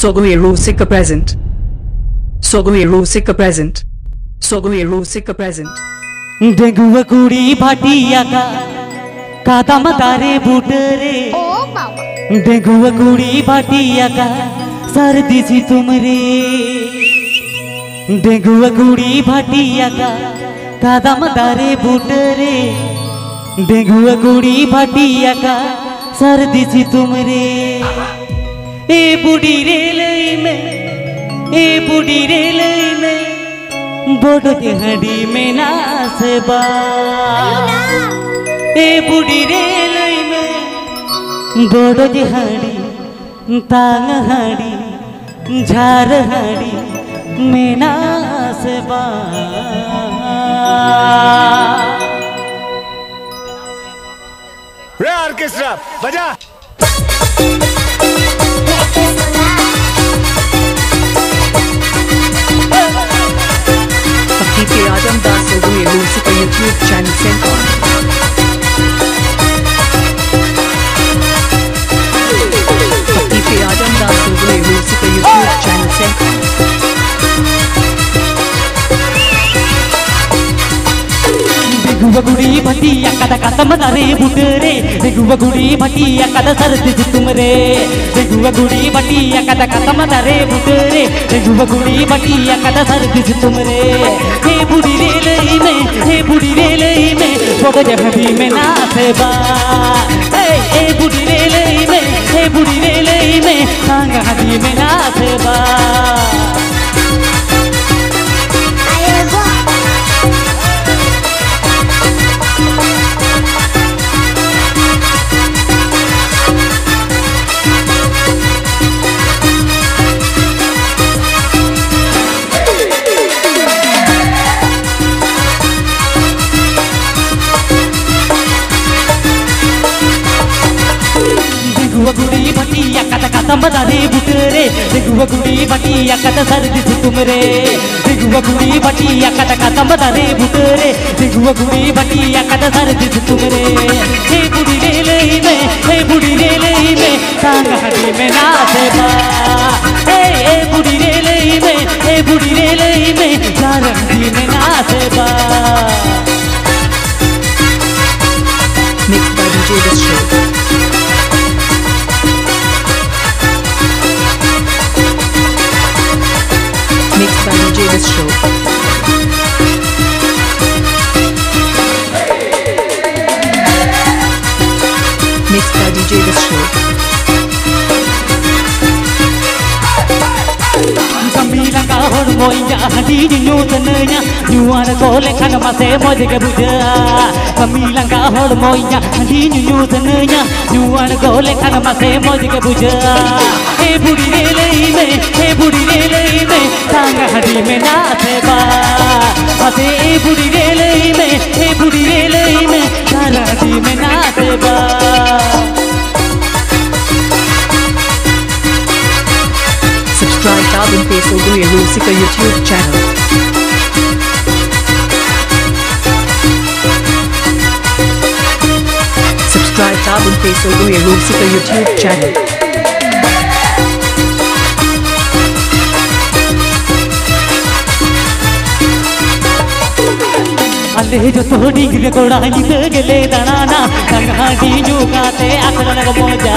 Sogohiro Sika present. Sogohiro Sika present. Sogohiro Sika present. Dengua कुड़ी भाटिया का कादा मतारे बूटरे डेंगुआ कुड़ी भाटिया का सर्दी सी तुमरे डेंगुआ कुड़ी भाटिया का कादा मतारे बूटरे डेंगुआ कुड़ी भाटिया का सर्दी सी तुमरे ए बूढ़ी रेलई में बोडो हडी में नासबा ए बूढ़ी रेलई में बोडो हडी तांग हडी झार हडी में नासबा रे ऑर्केस्ट्रा बजा DJ Adam Das Sogohiro Sika YouTube channel sent on. DJ Adam Das Sogohiro Sika YouTube channel sent on. Dengua कुड़ी भाटिया कदा कसम दारे बुटरे डेंगुआ कुड़ी भाटिया कदा सर्दी सी तुमरे डेंगुआ कुड़ी भाटिया कदा कसम दारे बुटरे डेंगुआ कुड़ी भाटिया कदा सर्दी सी तुमरे हे बूढ़ी रेलई में बोडो हडी में नासबा ए बूढ़ी रेलई में तांग हडी में नासबा डेंगुआ कुड़ी भाटिया कदा कसम दारे बुटरे डेंगुआ कुड़ी भाटिया कदा सर्दी सी तुमरे डेंगुआ कुड़ी भाटिया कदा कसम दारे बुटरे डेंगुआ कुड़ी भाटिया कदा सर्दी सी तुमरे हे बूढ़ी रेलई में तांग हडी में नासबा ए बूढ़ी रेलई में झार हडी में नासबा Mixed by DJ Distro. Mixed by DJ Distro. Mixed by DJ Distro. Kamila ka hor moya hadi nyutanya nyuar gole khan mase moj ke buja Kamila ka hor moya hadi nyutanya nyuar gole khan mase moj ke buja he budi relei mein tang hadi mein naaseba ase e budi relei mein tang hadi mein naaseba Subscribe to Adam Pay Sogohiro Sika YouTube channel. Subscribe to Adam Pay Sogohiro Sika YouTube channel. अल्ले जो तोड़ी गिर कोड़ा नित गले दाना संगाटी जुगाते आखर लग मोजा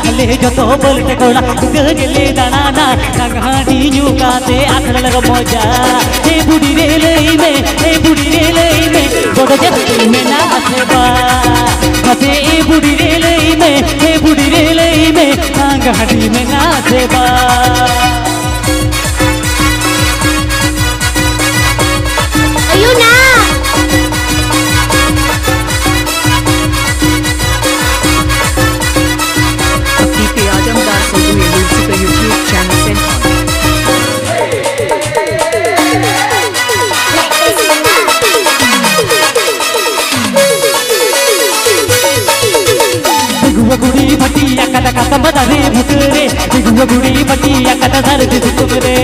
अल्ले जो तो बोलते कोड़ा नित गले दाना संगाटी जुगाते आखर लग मोजा हे बूढ़ी रेलई में बोडो हडी में नासबा हसे ए बूढ़ी रेलई में तांग हडी में नासबा DJ Adam Das Sogohiro Sika YouTube channel sent on. Dengua कुड़ी भाटिया कदा कसम दारे बुटरे डेंगुआ कुड़ी भाटिया कदा सर्दी सी तुमरे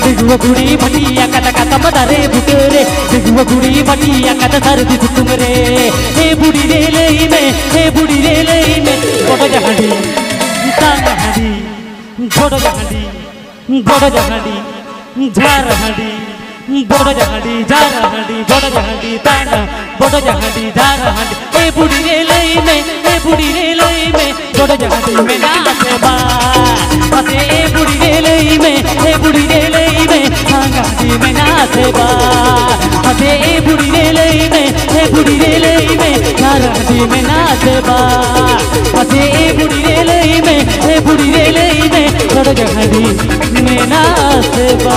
डेंगुआ कुड़ी भाटिया कदा कसम दारे बुटरे डेंगुआ कुड़ी भाटिया कदा सर्दी सी तुमरे हे बूढ़ी रेलई में बोडो हडी तांग हडी छोड़ो हडी बड़ जहाड़ी झार हाड़ी बड़ जहाड़ी झार हाड़ी बड़ जहाड़ी ताना बड़ जहाड़ी झार हाड़ी ए बुढ़ी रे लई में ए बुढ़ी रे लई में बड़ जहाड़ी में नाचे बा अते ए बुढ़ी रे लई में ए बुढ़ी रे लई में गाड़ी में नाचे बा अते ए बुढ़ी रे लई में ए बुढ़ी रे लई में गाड़ी में नाचे बा अते ए बुढ़ी रे लई में ए बुढ़ी रे लई में बड़ जहाड़ी में नाचे बा।